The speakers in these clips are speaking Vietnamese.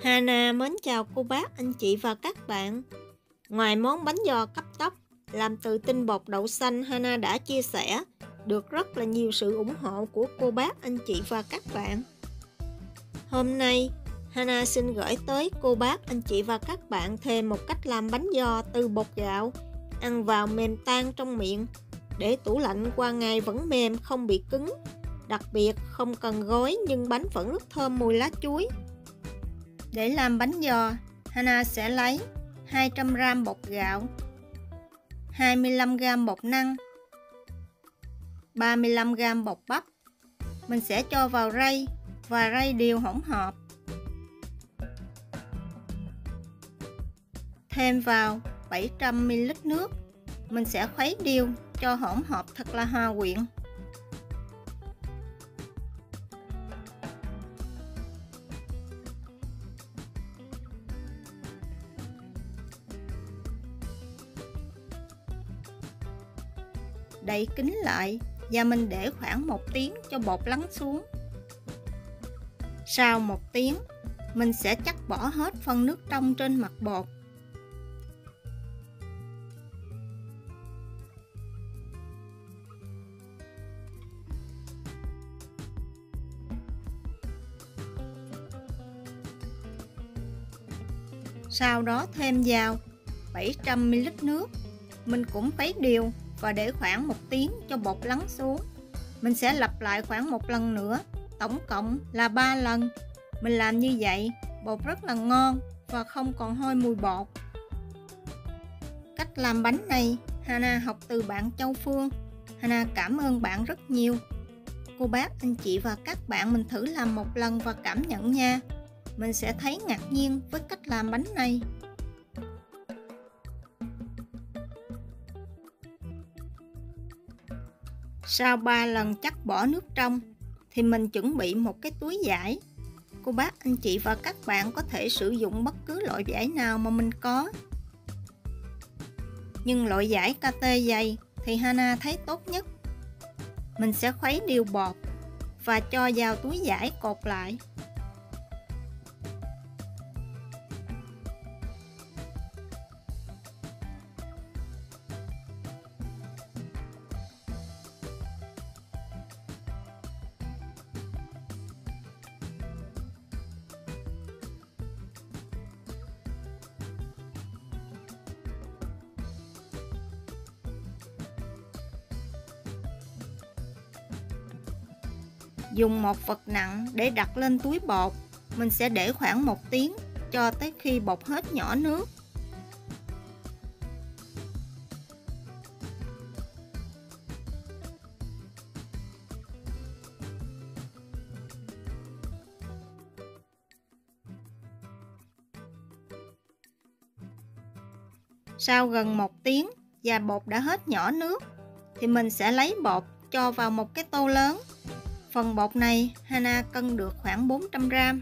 Hana mến chào cô bác, anh chị và các bạn. Ngoài món bánh giò cấp tốc làm từ tinh bột đậu xanh, Hana đã chia sẻ được rất là nhiều sự ủng hộ của cô bác, anh chị và các bạn. Hôm nay, Hana xin gửi tới cô bác, anh chị và các bạn thêm một cách làm bánh giò từ bột gạo, ăn vào mềm tan trong miệng, để tủ lạnh qua ngày vẫn mềm không bị cứng. Đặc biệt không cần gói nhưng bánh vẫn rất thơm mùi lá chuối. Để làm bánh giò, Hana sẽ lấy 200g bột gạo, 25g bột năng, 35g bột bắp. Mình sẽ cho vào rây và rây đều hỗn hợp. Thêm vào 700ml nước. Mình sẽ khuấy đều cho hỗn hợp thật là hòa quyện. Đậy kín lại và mình để khoảng 1 tiếng cho bột lắng xuống. Sau 1 tiếng, mình sẽ chắc bỏ hết phần nước trong trên mặt bột. Sau đó thêm vào 700ml nước. Mình cũng khuấy đều và để khoảng 1 tiếng cho bột lắng xuống. Mình sẽ lặp lại khoảng 1 lần nữa, tổng cộng là 3 lần. Mình làm như vậy, bột rất là ngon và không còn hôi mùi bột. Cách làm bánh này, Hana học từ bạn Châu Phương. Hana cảm ơn bạn rất nhiều. Cô bác, anh chị và các bạn mình thử làm một lần và cảm nhận nha. Mình sẽ thấy ngạc nhiên với cách làm bánh này. Sau 3 lần chắc bỏ nước trong thì mình chuẩn bị một cái túi vải. Cô bác, anh chị và các bạn có thể sử dụng bất cứ loại vải nào mà mình có. Nhưng loại vải KT dày thì Hana thấy tốt nhất. Mình sẽ khuấy đều bột và cho vào túi vải cột lại. Dùng một vật nặng để đặt lên túi bột. Mình sẽ để khoảng 1 tiếng cho tới khi bột hết nhỏ nước. Sau gần 1 tiếng và bột đã hết nhỏ nước thì mình sẽ lấy bột cho vào một cái tô lớn. Phần bột này Hana cân được khoảng 400g.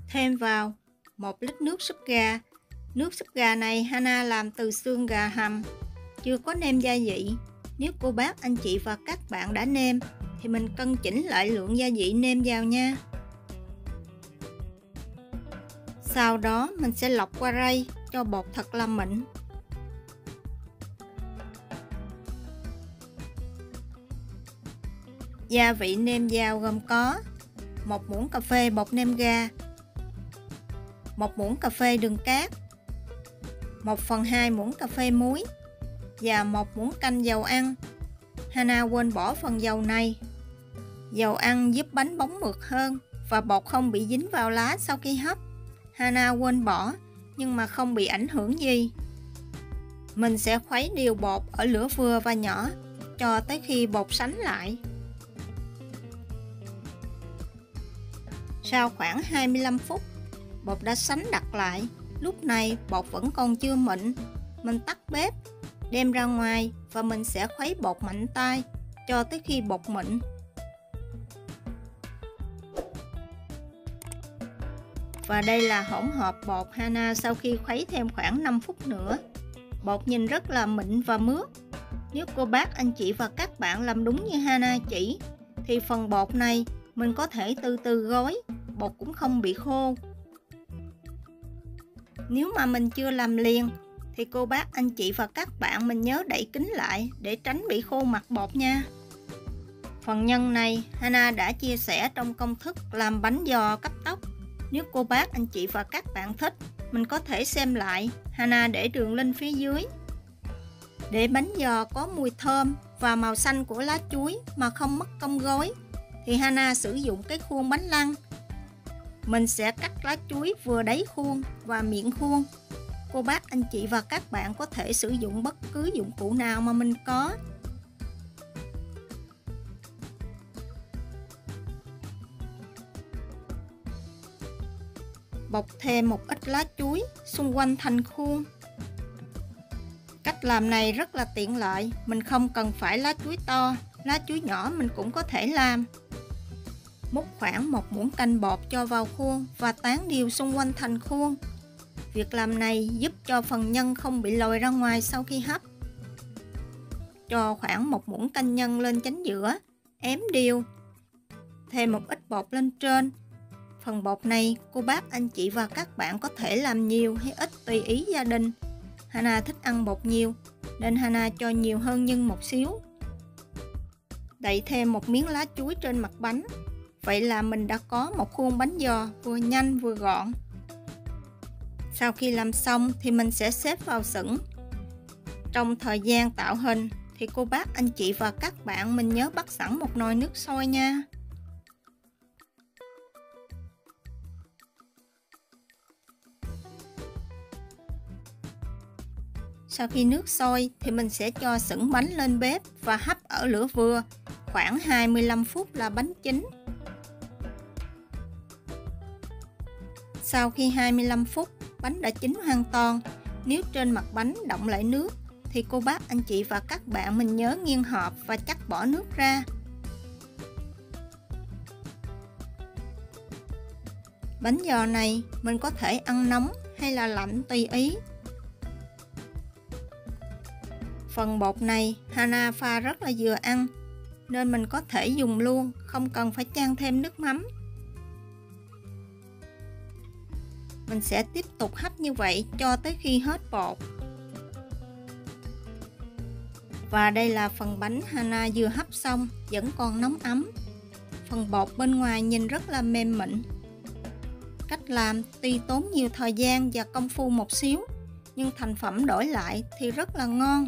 Thêm vào 1 lít nước súp gà. Nước súp gà này Hana làm từ xương gà hầm, chưa có nêm gia vị. Nếu cô bác, anh chị và các bạn đã nêm thì mình cân chỉnh lại lượng gia vị nêm vào nha. Sau đó mình sẽ lọc qua rây cho bột thật là mịn. Gia vị nêm vào gồm có 1 muỗng cà phê bột nêm ga, 1 muỗng cà phê đường cát, 1/2 muỗng cà phê muối và 1 muỗng canh dầu ăn. Hana quên bỏ phần dầu này. Dầu ăn giúp bánh bóng mượt hơn và bột không bị dính vào lá sau khi hấp. Hana quên bỏ nhưng mà không bị ảnh hưởng gì. Mình sẽ khuấy đều bột ở lửa vừa và nhỏ cho tới khi bột sánh lại. Sau khoảng 25 phút, bột đã sánh đặc lại. Lúc này bột vẫn còn chưa mịn. Mình tắt bếp, đem ra ngoài và mình sẽ khuấy bột mạnh tay cho tới khi bột mịn. Và đây là hỗn hợp bột Hana sau khi khuấy thêm khoảng 5 phút nữa. Bột nhìn rất là mịn và mướt. Nếu cô bác, anh chị và các bạn làm đúng như Hana chỉ, thì phần bột này mình có thể từ từ gói, bột cũng không bị khô. Nếu mà mình chưa làm liền, thì cô bác, anh chị và các bạn mình nhớ đậy kín lại để tránh bị khô mặt bột nha. Phần nhân này Hana đã chia sẻ trong công thức làm bánh giò cấp tốc. Nếu cô bác, anh chị và các bạn thích, mình có thể xem lại. Hana để đường link phía dưới. Để bánh giò có mùi thơm và màu xanh của lá chuối mà không mất công gói, thì Hana sử dụng cái khuôn bánh lăng. Mình sẽ cắt lá chuối vừa đáy khuôn và miệng khuôn. Cô bác, anh chị và các bạn có thể sử dụng bất cứ dụng cụ nào mà mình có. Bọc thêm một ít lá chuối xung quanh thành khuôn. Cách làm này rất là tiện lợi, mình không cần phải lá chuối to, lá chuối nhỏ mình cũng có thể làm. Múc khoảng 1 muỗng canh bột cho vào khuôn và tán đều xung quanh thành khuôn. Việc làm này giúp cho phần nhân không bị lòi ra ngoài sau khi hấp. Cho khoảng 1 muỗng canh nhân lên chén giữa, ém đều. Thêm một ít bột lên trên. Phần bột này cô bác, anh chị và các bạn có thể làm nhiều hay ít tùy ý gia đình. Hana thích ăn bột nhiều nên Hana cho nhiều hơn nhân một xíu. Đậy thêm một miếng lá chuối trên mặt bánh. Vậy là mình đã có một khuôn bánh giò vừa nhanh vừa gọn. Sau khi làm xong thì mình sẽ xếp vào sửng. Trong thời gian tạo hình thì cô bác, anh chị và các bạn mình nhớ bắt sẵn một nồi nước sôi nha. Sau khi nước sôi thì mình sẽ cho sửng bánh lên bếp và hấp ở lửa vừa, khoảng 25 phút là bánh chín. Sau khi 25 phút, bánh đã chín hoàn toàn. Nếu trên mặt bánh đọng lại nước thì cô bác, anh chị và các bạn mình nhớ nghiền hộp và chắc bỏ nước ra. Bánh giò này mình có thể ăn nóng hay là lạnh tùy ý. Phần bột này Hana pha rất là vừa ăn nên mình có thể dùng luôn, không cần phải chan thêm nước mắm. Mình sẽ tiếp tục hấp như vậy cho tới khi hết bột. Và đây là phần bánh Hana vừa hấp xong, vẫn còn nóng ấm. Phần bột bên ngoài nhìn rất là mềm mịn. Cách làm tuy tốn nhiều thời gian và công phu một xíu, nhưng thành phẩm đổi lại thì rất là ngon.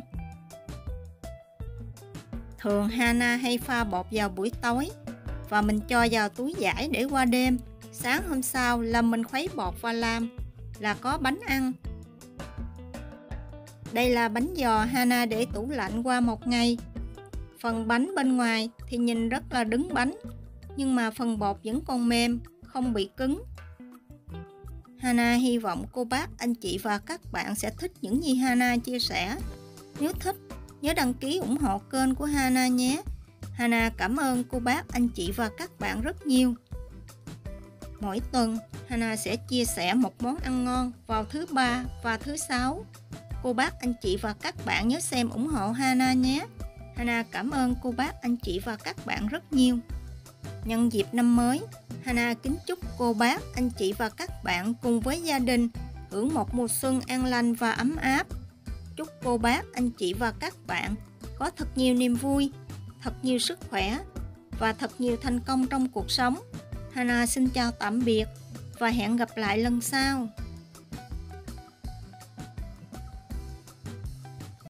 Thường Hana hay pha bột vào buổi tối và mình cho vào túi vải để qua đêm. Sáng hôm sau là mình khuấy bột và làm là có bánh ăn. Đây là bánh giò Hana để tủ lạnh qua 1 ngày. Phần bánh bên ngoài thì nhìn rất là đứng bánh, nhưng mà phần bột vẫn còn mềm, không bị cứng. Hana hy vọng cô bác, anh chị và các bạn sẽ thích những gì Hana chia sẻ. Nếu thích, nhớ đăng ký ủng hộ kênh của Hana nhé. Hana cảm ơn cô bác, anh chị và các bạn rất nhiều. Mỗi tuần, Hana sẽ chia sẻ một món ăn ngon vào thứ Ba và thứ Sáu. Cô bác, anh chị và các bạn nhớ xem ủng hộ Hana nhé. Hana cảm ơn cô bác, anh chị và các bạn rất nhiều. Nhân dịp năm mới, Hana kính chúc cô bác, anh chị và các bạn cùng với gia đình hưởng một mùa xuân an lành và ấm áp. Chúc cô bác, anh chị và các bạn có thật nhiều niềm vui, thật nhiều sức khỏe và thật nhiều thành công trong cuộc sống. Hana xin chào tạm biệt và hẹn gặp lại lần sau.